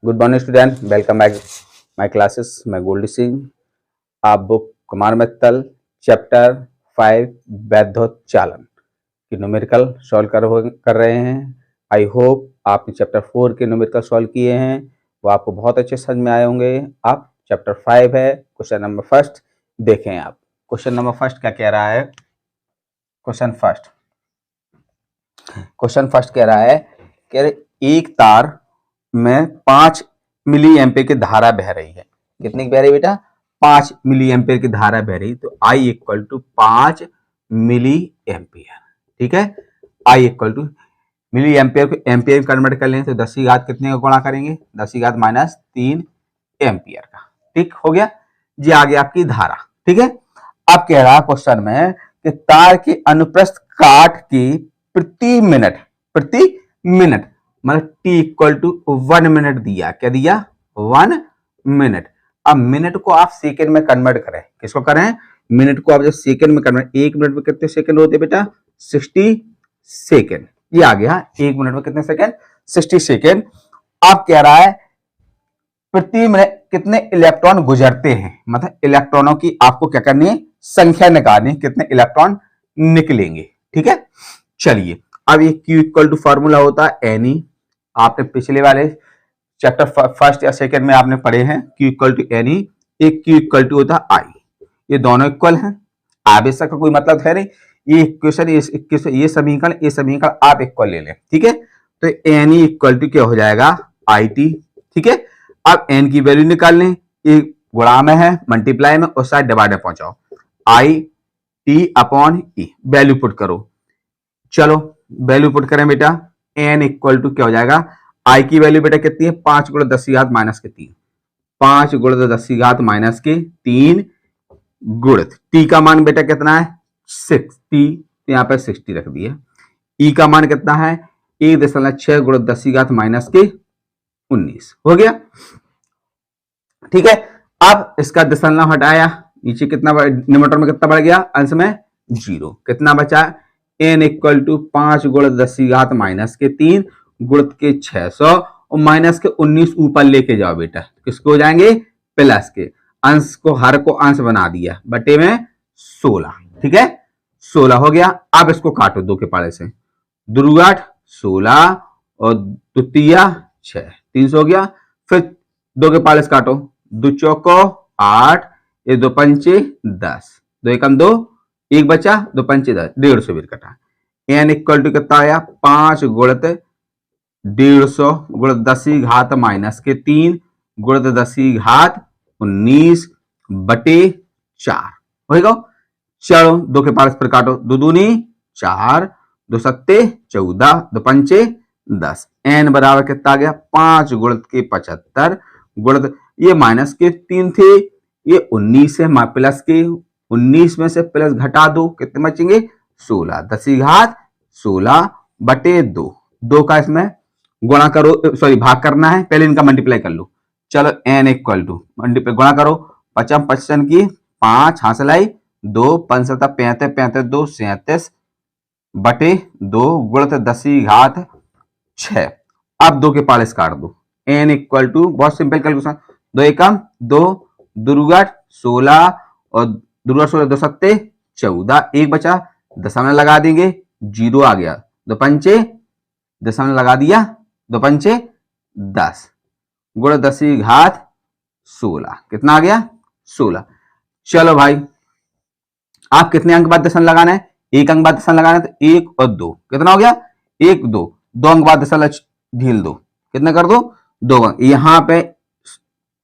Good morning student, welcome back my classes. मैं गोल्डी सिंह। आप book Kumar Mittal chapter 5 वैद्योच्चालन की न्यूमेरिकल सॉल्व कर रहे हैं। आई होप आपने चैप्टर 4 के न्यूमेरिकल सॉल्व किए हैं, वो आपको बहुत अच्छे समझ में आए होंगे। आप चैप्टर 5 है, क्वेश्चन नंबर फर्स्ट देखें। आप क्वेश्चन नंबर फर्स्ट क्या कह रहा है? क्वेश्चन फर्स्ट कह रहा है कि एक तार में 5 मिली एम्पेयर की धारा बह रही है। कितनी की बह रही बेटा? 5 मिली एम्पेयर की धारा बह रही। तो I equal to 5 milli ampere. ठीक है, I equal to milli ampere को एम्पेयर कन्वर्ट कर लें तो 10 की घात कितने का गुणा करेंगे? 10 की घात -3 एम्पियर का। ठीक हो गया जी। आगे आपकी धारा। ठीक है, अब कह रहा है क्वेश्चन में कि तार के अनुप्रस्थ काट की प्रति मिनट मतलब t इक्वल टू 1 मिनट दिया। क्या दिया? 1 मिनट। अब मिनट को आप सेकंड में कन्वर्ट करें। किसको करें? मिनट को आप जब सेकंड में कन्वर्ट, 1 मिनट में कितने सेकंड होते बेटा? 60 सेकंड। ये आ गया 1 मिनट में कितने सेकंड? 60 सेकंड। आप कह रहा है प्रति मिनट कितने इलेक्ट्रॉन गुजरते हैं, मतलब इलेक्ट्रॉनों की आपको क्या करनी है? संख्या निकालनी, कितने इलेक्ट्रॉन निकलेंगे। ठीक है, चलिए अब ये Q इक्वल टू फॉर्मूला होता है NE। आपने पिछले वाले चैप्टर फर्स्ट या सेकंड में आपने पढ़े हैं Q इक्वल टू NE। एक Q इक्वल टू होता है I। ये दोनों इक्वल हैं, आगे का कोई मतलब है नहीं। ये इक्वेशन ये समीकरण आप इक्वल ले लें। ठीक है, तो NE इक्वल टू क्या हो जाएगा? IT। ठीक है, अब N की वैल्यू निकाल लें। ये गुणा में है, मल्टीप्लाई में, उस साइड डिवाइड में पहुंचाओ। IT upon E value put करो। चलो वैल्यू पुट करें बेटा। N इक्वल टू क्या हो जाएगा? I की वैल्यू बेटा कितनी है? 5 गुणा 10 की घात माइनस के 3। 5 गुणा 10 की घात माइनस के 3 गुणित T का मान बेटा कितना है? 60। यहाँ पे 60 रख दिया। E का मान कितना है? 1.6 गुणा 10 की घात माइनस के 19 हो गया। ठीक है, अब इसका दशमलव हटाया, नीचे कितना न्यूमरेटर में कितना बढ़ गया? अंश में 0। कितना बचा? N इक्वल टू 5 गुणा 10 की घात माइनस के 3 गुणित के 600 और माइनस के 19 ऊपर लेके जाओ बेटा। किसको हो जाएंगे? प्लस के। अंश को हर को अंश बना दिया, बटे में 16। ठीक है, 16 हो गया। अब इसको काटो दो के पाड़े से। दुर्गाठ 16 और द्वितीया 6, 300 हो गया। फिर दो के पाड़े से काटो। 2 चौको 8, ये 2 पंचे 10, 2 एकम 2, 1 बचा, 2 पंचे 10, 150 बीर कटा। N इक्वल टू कितना आया? 5 गुणित 150 गुणित 10 की घात माइनस के 3 गुणित 10 की घात 19 बटे 4 होगा। चलो दो के पास पर काटो। 2 दूनी 4, 2 सत्ते 14, 2 पंचे 10। N बराबर कितना आ गया? 5 गुणित के 75 गुणित, ये माइनस के 3 थे, ये 19 है, प्लस के 19 में से प्लस घटा दो, कितने बचेंगे? 16। 10 की घात 16 बटे 2। 2 का इसमें गुणा करो, सॉरी भाग करना है, पहले इनका मल्टीप्लाई कर लो। चलो N इक्वल टू मल्टीप्लाई गुणा करो। 55 55 की 5 हासिल आई 2, 5 7 35, 35 2 37 बटे 2 गुणित 10 की घात 6। अब 2 के पाले काट दो। N इक्वल टू, बहुत सिंपल कैलकुलेशन, 2 एकम 2, दुर्गठ 16 और दुर्गठ 16, 2 सत्ते 14, 1 बचा, दशमलव लगा देंगे, 0 आ गया। 2 पंचे दशमलव लगा दिया, 2 पंचे 10 गुणा 10 की घात 16। कितना आ गया? 16। चलो भाई, आप कितने अंक बाद दशमलव लगाना है? 1 अंक बाद दशमलव लगाना है, तो 1 और 2 कितना हो गया? 1 2, 2 अंक बाद दशमलव ढील दो, कितना कर दो? 2 अंक। यहाँ पे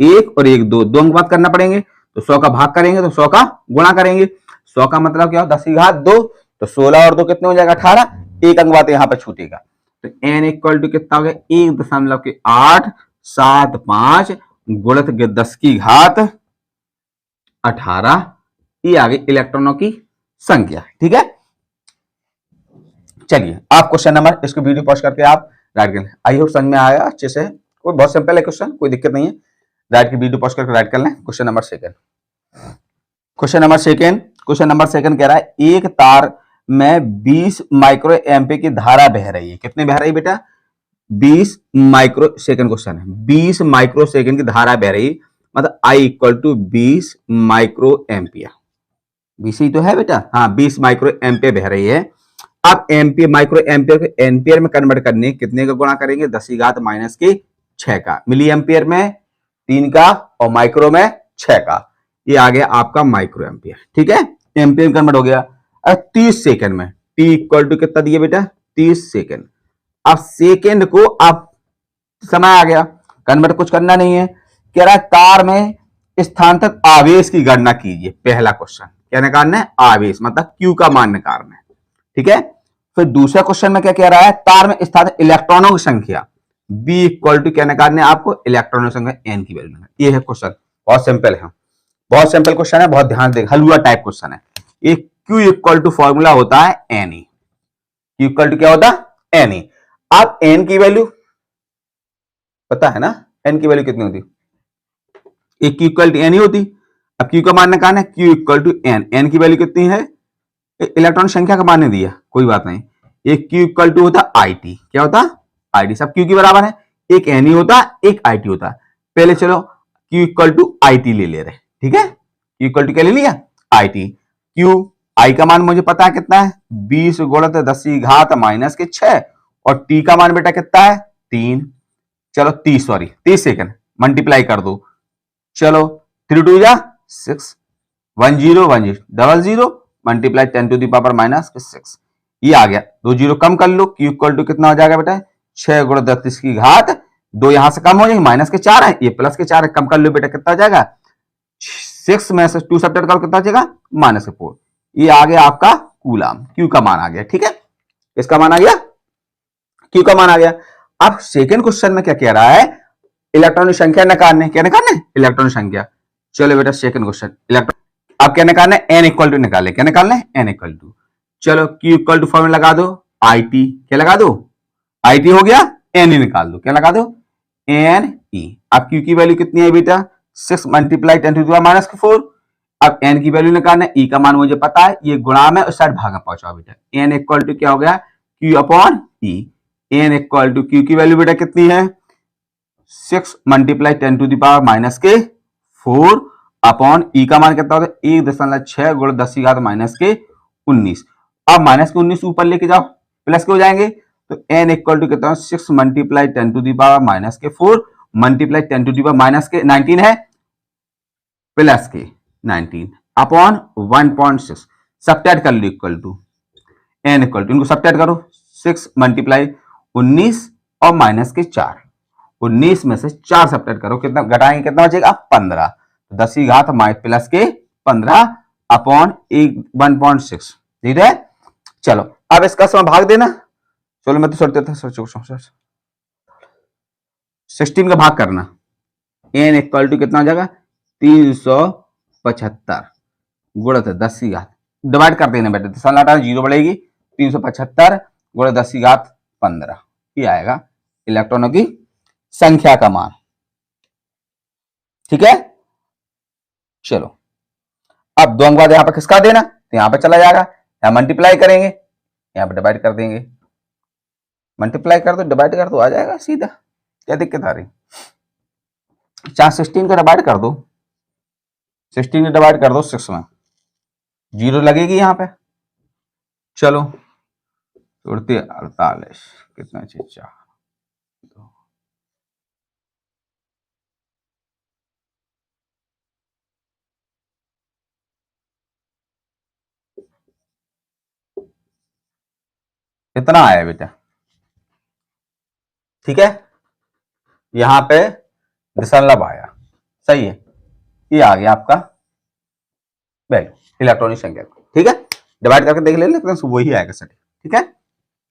1 और 1 2 अंक बाद करना पड़ेंगे, तो 100 का भाग करेंगे तो 100 का गुणा करेंगे। 100 का मतलब क्या हो? 10 की घात 2, तो 16 और 2 कितने हो जाएगा? 18। 1 अंक बाद यहाँ पर छूटेगा, तो N इक्वल टू कितना हो गया? 1.875 गुणित 10 की घात 18। ये आ गई इलेक्ट्रॉनों की संख्या। ठीक है, चलिए आप क्वेश्चन नंबर, इसको वीडियो पॉज करके आप राइट कर लें। आई होप समझ में आया अच्छे से। कोई बहुत सिंपल है क्वेश्चन, कोई दिक्कत नहीं है। राइट की वीडियो पॉज करके राइट कर लें। क्वेश्चन नंबर सेकंड कह रहा है एक तार में 20 माइक्रो एम्पीयर की धारा बह रही है। कितने बह रही है बेटा? 20 माइक्रो सेकंड क्वेश्चन है, 20 माइक्रो सेकंड की धारा बह रही, मतलब I equal to 20 micro ampere. 20 ही तो है बेटा, हाँ 20 माइक्रो एम्पियर बह रही है। अब एम्पियर माइक्रो एम्पियर को एम्पियर में कन्वर्ट करने कितने का गुणा करेंगे, 10 की घात माइनस के 6 का, मिली एम्पियर में 3 का और माइक्रो में 6 का, ये आ गया आपका माइक्रो एम्पियर। ठीक है, एम्पियर कन्वर्ट हो गया। अब 30 सेकंड में टी इक्वल टू कितना दिया बेटा, 30 सेकंड। अब सेकंड को आप समय आ गया, कन्वर्ट कुछ करना नहीं है, कह रहा है तार में स्थानांतरित आवेश की गणना कीजिए। पहला क्वेश्चन क्या निकालना है, आवेश मतलब क्यू का मान निकालना है। ठीक है, फिर दूसरा क्वेश्चन में क्या कह रहा है, तार में स्थानांतरित इलेक्ट्रॉनों की संख्या बी इक्वल टू क्या निकालना है आपको, इलेक्ट्रॉनों की संख्या एन की वैल्यू। ये है क्वेश्चन, बहुत सिंपल है, बहुत सिंपल क्वेश्चन है, बहुत ध्यान देगा, हलवा टाइप क्वेश्चन है। ये क्यू इक्वल टू फॉर्मूला होता है N E, Q equal to क्या होता है, एन ई। आप एन की वैल्यू पता है ना, एन की वैल्यू कितनी होती, एक क्यू इक्वल टू एन ही होती। अब क्यू का मान निकालना है, Q equal to N, N की वैल्यू कितनी है, इलेक्ट्रॉन संख्या का मान नहीं दिया, कोई बात नहीं, एक क्यू इक्वल टू होता आई टी, क्या होता आई टी, सब क्यू के बराबर है, एक एन ही होता एक आई टी होता। पहले चलो Q equal to I T ले रहे, ठीक है, क्यू इक्वल टू क्या ले लिया, आई टी। क्यू आई का मान मुझे पता है कितना है, 20 गुणित 10 की घात माइनस के 6, और टी का मान बेटा कितना है 3, चलो 30 सेकंड मल्टीप्लाई कर दो, चलो 3 2 जा 6, 1 0 1 0 00 multiply 10 to the power minus 6, ये आ गया, 2 0 कम कर लो, क्यू इक्वल टू कितना हो जाएगा बेटा, 6 गुणित 10 की घात, 2 यहां से कम हो जाएंगे, माइनस के 4 है, ये प्लस के 4 है, कम कर लो बेटा, कितना हो जाएगा 6 में से 2 सब्ट्रैक्ट करो, कितना हो जाएगा माइनस 4, ये आ गया आपका कूलम, क्यू का मान आ गया। ठीक है, इसका मान आ गया, क्यू का मान आ गया। अब सेकंड क्वेश्चन में क्या कह रहा है, इलेक्ट्रॉन की संख्या निकालने, क्या निकालने, इलेक्ट्रॉन की संख्या। चलो बेटा सेकंड क्वेश्चन, इलेक्ट्रॉन अब क्या निकालना है, एन इक्वल टू निकाले, क्या निकालना है एन इक्वल टू, चलो क्यू इक्वल टू फॉर्मूला लगा दो, आई टी, क्या लगा दो आई टी हो गया, एन ई निकाल दो, क्या लगा दो एन ई। अब क्यू की वैल्यू कितनी है बेटा 6 multiply 10 to the power minus 4, अब एन की वैल्यू निकालना है, ई का मान मुझे पता है, ये गुणा में उस साइड भाग में पहुंचाओ बेटा, एन इक्वल टू क्या हो गया Q upon E, N equal to Q की वैल्यू बेटा कितनी है 6 multiply 10 to the power minus के 4 अपॉन ई का मान कितना होता है 1.6 गुणा 10 की घात माइनस के 19। अब माइनस के 19 ऊपर लेके जाओ, प्लस के हो जाएंगे, तो एन इक्वल टू कितना 6 multiply 10 to the power minus के 4 multiply 10 to the power minus के 19 है, प्लस के 19 अपॉन 1.6, सब्ट्रैक्ट कर लो, equal to N equal to, इनको सब्ट्रैक्ट करो, 6 मल्टीप्लाई 19 और माइनस के 4, 19 में से 4 सब्ट्रैक्ट करो, कितना घटाएंगे, कितना बचेगा 15, 10 की घात प्लस के 15 अपॉन 1.6, ठीक है। चलो अब इसका समय भाग देना, चलो मैं तो सोच देता 16 का भाग करना, एन इक्वल टू कितना हो जाएगा 375 गुणित 10 की घात, डिवाइड कर देना बेटा, दशमलव जीरो बढ़ेगी, 375 गुणित 10 की घात 15, ये आएगा इलेक्ट्रॉनों की संख्या का मान। ठीक है, चलो अब दो अंक बाद यहां पर किसका देना, तो यहां पर चला जाएगा, यहां मल्टीप्लाई करेंगे, यहां पर डिवाइड कर देंगे, मल्टीप्लाई कर दो डिवाइड कर दो आ जाएगा सीधा, क्या दिक्कत आ रही, 16 को डिवाइड कर दो, 16 को डिवाइड कर दो 6 में, जीरो लगेगी यहां पे, चलो उड़ती 48 कितना 4, इतना आया बेटा। ठीक है, यहां पे दशमलव आया, सही है, ये आ गया आपका वैल्यू इलेक्ट्रॉनिक संख्या को। ठीक है, डिवाइड करके देख लेते हैं, वही आएगा सर। ठीक है,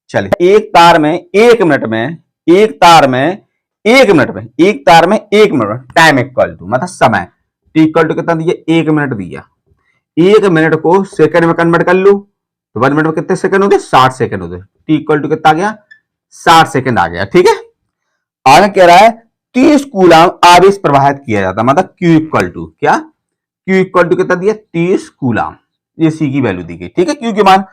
चलिए एक तार में 1 मिनट में, एक तार में 1 मिनट में, एक तार में 1 मिनट टाइम इक्वल टू मतलब समय, टी इक्वल टू कितना दिया 1 मिनट दिया, 1 मिनट को सेकंड में कन्वर्ट कर लो, तो 1 मिनट में कितने सेकंड होते 60 सेकंड होते, टी इक्वल टू कितना आ गया 60 सेकंड आ गया। ठीक है, आगे कह रहा है 30 कूलम आवेश प्रवाहित किया जाता, मतलब क्यू इक्वल टू क्या, क्यू इक्वल टू कितना दिया 30 कूलम, ये सी की वैल्यू दी गई। ठीक है, क्यू के मान।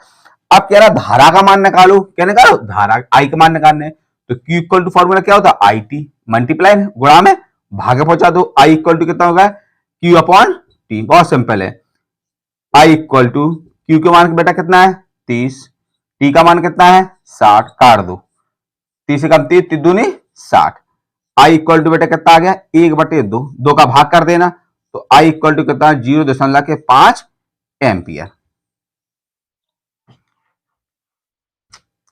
अब कह रहा धारा का मान निकालो, क्या निकालो धारा, आई का मान निकालने, तो Q इक्वल टू फॉर्मूला क्या होता है, आई टी मल्टीप्लाई गुणा में भागे पहुंचा दो, I इक्वल टू कितना होगा, Q अपॉन टी। बहुत सिंपल है, I इक्वल टू Q का मान बेटा कितना है 30, T का मान कितना है 60, काट दो 30 से कम 30, 3 दूनी 60। I इक्वल टू बेटा कितना आ गया 1/2, 2 का भाग कर देना, तो I इक्वल टू कितना 0.5 एम्पियर।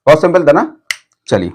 बहुत सिंपल था ना। चलिए